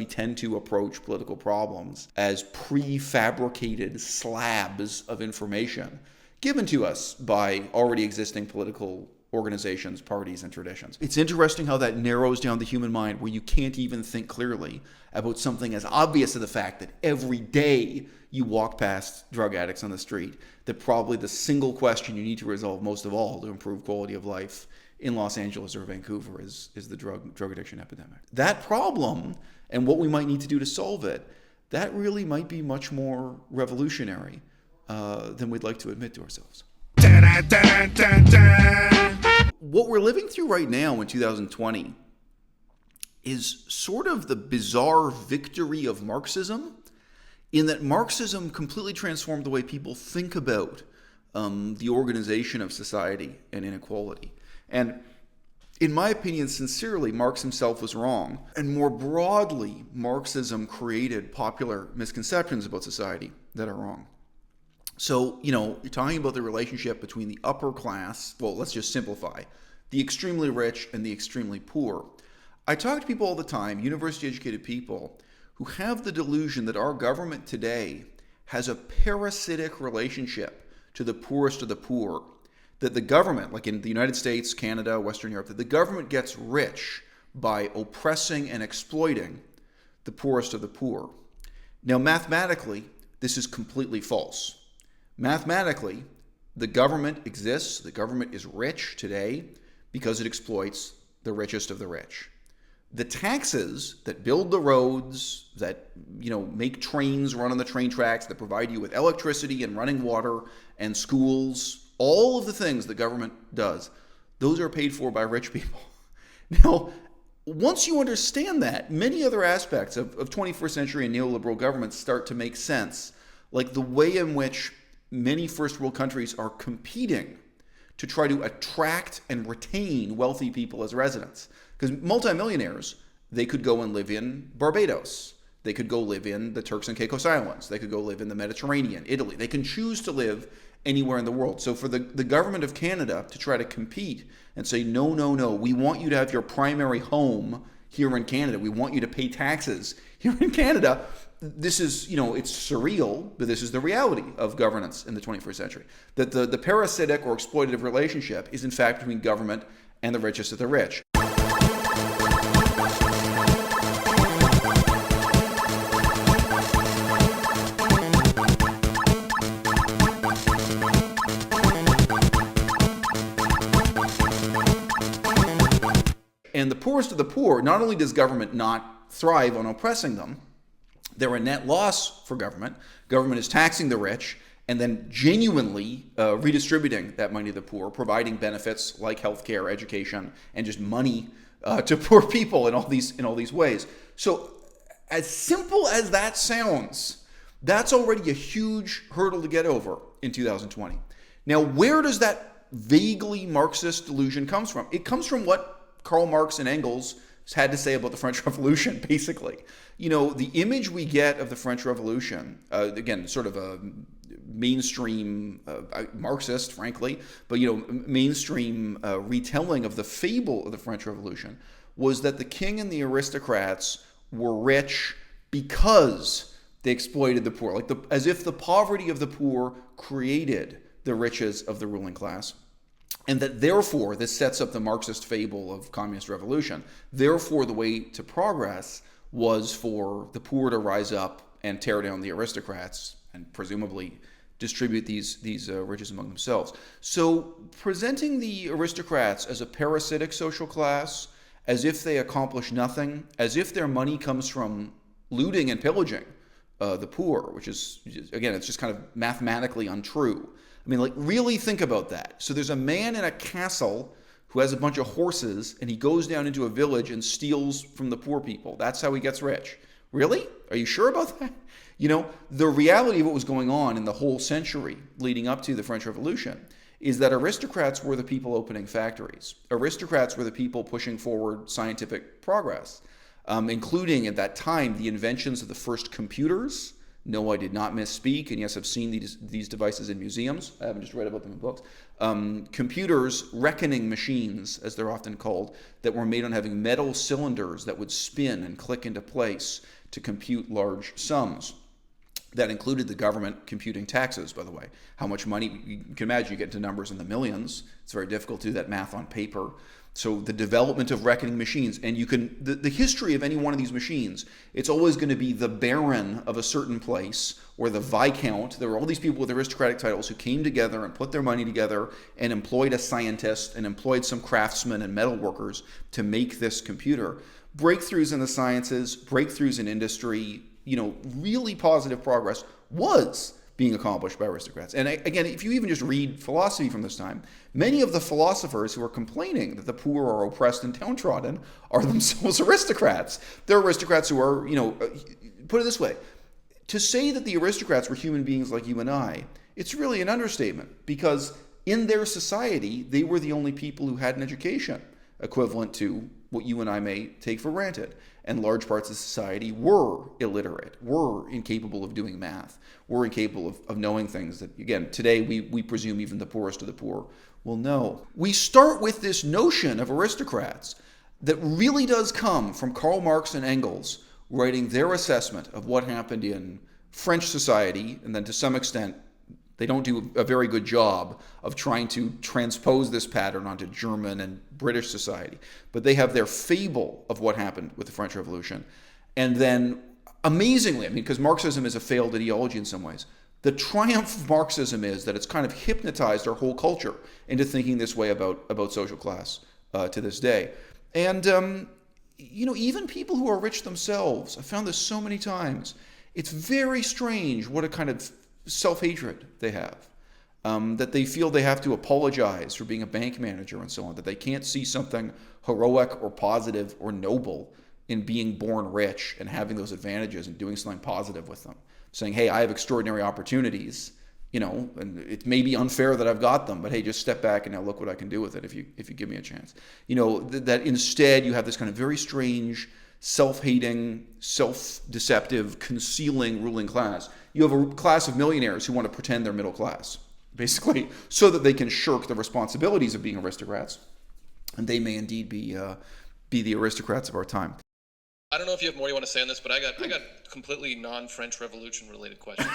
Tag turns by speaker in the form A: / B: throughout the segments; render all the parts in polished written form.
A: We tend to approach political problems as prefabricated slabs of information given to us by already existing political organizations, parties, and traditions. It's interesting how that narrows down the human mind where you can't even think clearly about something as obvious as the fact that every day you walk past drug addicts on the street, that probably the single question you need to resolve most of all to improve quality of life in Los Angeles or Vancouver is the drug addiction epidemic. That problem and what we might need to do to solve it, that really might be much more revolutionary than we'd like to admit to ourselves. What we're living through right now in 2020 is sort of the bizarre victory of Marxism, in that Marxism completely transformed the way people think about the organization of society and inequality. And in my opinion, sincerely, Marx himself was wrong. And more broadly, Marxism created popular misconceptions about society that are wrong. So, you're talking about the relationship between the upper class, well, let's just simplify, the extremely rich and the extremely poor. I talk to people all the time, university-educated people, who have the delusion that our government today has a parasitic relationship to the poorest of the poor. That the government, like in the United States, Canada, Western Europe, that the government gets rich by oppressing and exploiting the poorest of the poor. Now, mathematically, this is completely false. Mathematically, the government exists, the government is rich today because it exploits the richest of the rich. The taxes that build the roads, that make trains run on the train tracks, that provide you with electricity and running water and schools, all of the things the government does, those are paid for by rich people. Now, once you understand that, many other aspects of 21st century and neoliberal governments start to make sense, like the way in which many first world countries are competing to try to attract and retain wealthy people as residents. Because multimillionaires, they could go and live in Barbados. They could go live in the Turks and Caicos Islands. They could go live in the Mediterranean, Italy. They can choose to live anywhere in the world. So for the government of Canada to try to compete and say, no, we want you to have your primary home here in Canada. We want you to pay taxes here in Canada. This is, it's surreal, but this is the reality of governance in the 21st century. That the parasitic or exploitative relationship is in fact between government and the richest of the rich. And the poorest of the poor, not only does government not thrive on oppressing them, they're a net loss for government. Government is taxing the rich and then genuinely redistributing that money to the poor, providing benefits like healthcare, education, and just money to poor people in all these ways. So as simple as that sounds, that's already a huge hurdle to get over in 2020. Now, where does that vaguely Marxist delusion comes from? It comes from what Karl Marx and Engels had to say about the French Revolution, basically. The image we get of the French Revolution, again, sort of a mainstream Marxist, frankly, but mainstream retelling of the fable of the French Revolution was that the king and the aristocrats were rich because they exploited the poor, as if the poverty of the poor created the riches of the ruling class. And that therefore, this sets up the Marxist fable of communist revolution. Therefore, the way to progress was for the poor to rise up and tear down the aristocrats and presumably distribute these riches among themselves. So presenting the aristocrats as a parasitic social class, as if they accomplish nothing, as if their money comes from looting and pillaging the poor, which is, again, it's just kind of mathematically untrue. I mean, really think about that. So there's a man in a castle who has a bunch of horses, and he goes down into a village and steals from the poor people. That's how he gets rich. Really? Are you sure about that? The reality of what was going on in the whole century leading up to the French Revolution is that aristocrats were the people opening factories. Aristocrats were the people pushing forward scientific progress, including at that time the inventions of the first computers No, I did not misspeak. And yes, I've seen these devices in museums. I haven't just read about them in books. Computers, reckoning machines, as they're often called, that were made on having metal cylinders that would spin and click into place to compute large sums. That included the government computing taxes, by the way. How much money, you can imagine, you get into numbers in the millions. It's very difficult to do that math on paper. So the development of reckoning machines, and you can, the history of any one of these machines, it's always going to be the baron of a certain place, or the viscount. There were all these people with aristocratic titles who came together and put their money together and employed a scientist and employed some craftsmen and metal workers to make this computer. Breakthroughs in the sciences, breakthroughs in industry, really positive progress was being accomplished by aristocrats. And again, if you even just read philosophy from this time, many of the philosophers who are complaining that the poor are oppressed and downtrodden are themselves aristocrats. They're aristocrats who are, put it this way, to say that the aristocrats were human beings like you and I, it's really an understatement, because in their society, they were the only people who had an education equivalent to what you and I may take for granted. And large parts of society were illiterate, were incapable of doing math, were incapable of knowing things that, again, today we presume even the poorest of the poor will know. We start with this notion of aristocrats that really does come from Karl Marx and Engels writing their assessment of what happened in French society, and then to some extent, they don't do a very good job of trying to transpose this pattern onto German and British society. But they have their fable of what happened with the French Revolution. And then, amazingly, because Marxism is a failed ideology in some ways, the triumph of Marxism is that it's kind of hypnotized our whole culture into thinking this way about social class to this day. And, even people who are rich themselves, I've found this so many times, it's very strange what a kind of self-hatred they have, that they feel they have to apologize for being a bank manager and so on, that they can't see something heroic or positive or noble in being born rich and having those advantages and doing something positive with them, saying, hey, I have extraordinary opportunities, and it may be unfair that I've got them, but hey, just step back and now look what I can do with it if you give me a chance. That instead you have this kind of very strange, self-hating, self-deceptive, concealing ruling class. You have a class of millionaires who want to pretend they're middle class, basically, so that they can shirk the responsibilities of being aristocrats. And they may indeed be the aristocrats of our time.
B: I don't know if you have more you want to say on this, but I got completely non-French Revolution related questions.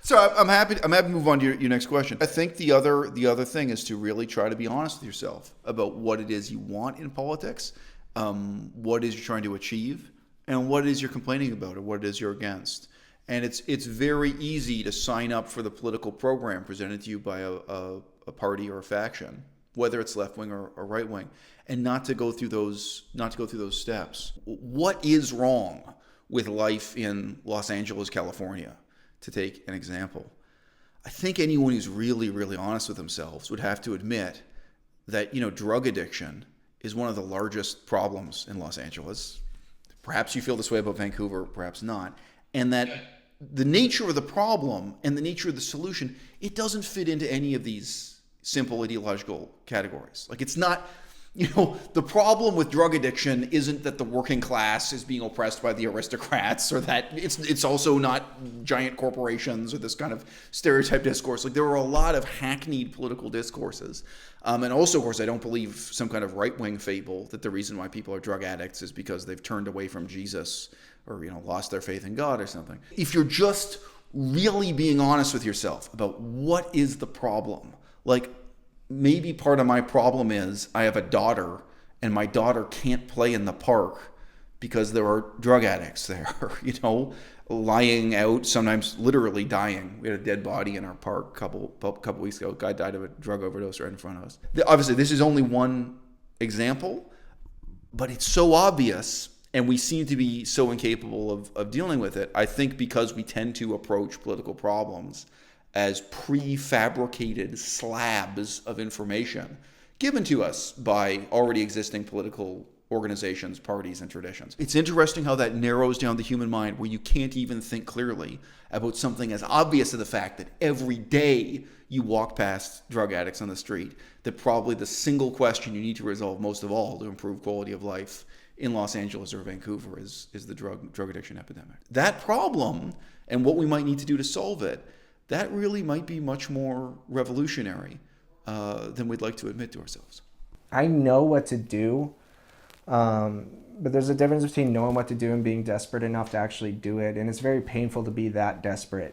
A: So I'm happy to move on to your next question. I think the other thing is to really try to be honest with yourself about what it is you want in politics, what it is you're trying to achieve, and what it is you're complaining about, or what it is you're against. And it's very easy to sign up for the political program presented to you by a party or a faction, whether it's left wing or right wing, and not to go through those steps. What is wrong with life in Los Angeles, California, to take an example? I think anyone who's really, really honest with themselves would have to admit that, drug addiction is one of the largest problems in Los Angeles. Perhaps you feel this way about Vancouver, perhaps not. And that the nature of the problem and the nature of the solution, it doesn't fit into any of these simple ideological categories. Like, it's not, the problem with drug addiction isn't that the working class is being oppressed by the aristocrats, or that it's also not giant corporations or this kind of stereotype discourse. Like, there are a lot of hackneyed political discourses. And also, of course, I don't believe some kind of right-wing fable that the reason why people are drug addicts is because they've turned away from Jesus or, lost their faith in God or something. If you're just really being honest with yourself about what is the problem, like, maybe part of my problem is I have a daughter and my daughter can't play in the park because there are drug addicts there, lying out, sometimes literally dying. We had a dead body in our park a couple weeks ago. A guy died of a drug overdose right in front of us. Obviously, this is only one example, but it's so obvious, and we seem to be so incapable of dealing with it. I think because we tend to approach political problems as prefabricated slabs of information given to us by already existing political organizations, parties, and traditions. It's interesting how that narrows down the human mind, where you can't even think clearly about something as obvious as the fact that every day you walk past drug addicts on the street, that probably the single question you need to resolve most of all to improve quality of life in Los Angeles or Vancouver is the drug addiction epidemic. That problem and what we might need to do to solve it, that really might be much more revolutionary than we'd like to admit to ourselves.
C: I know what to do, but there's a difference between knowing what to do and being desperate enough to actually do it. And it's very painful to be that desperate.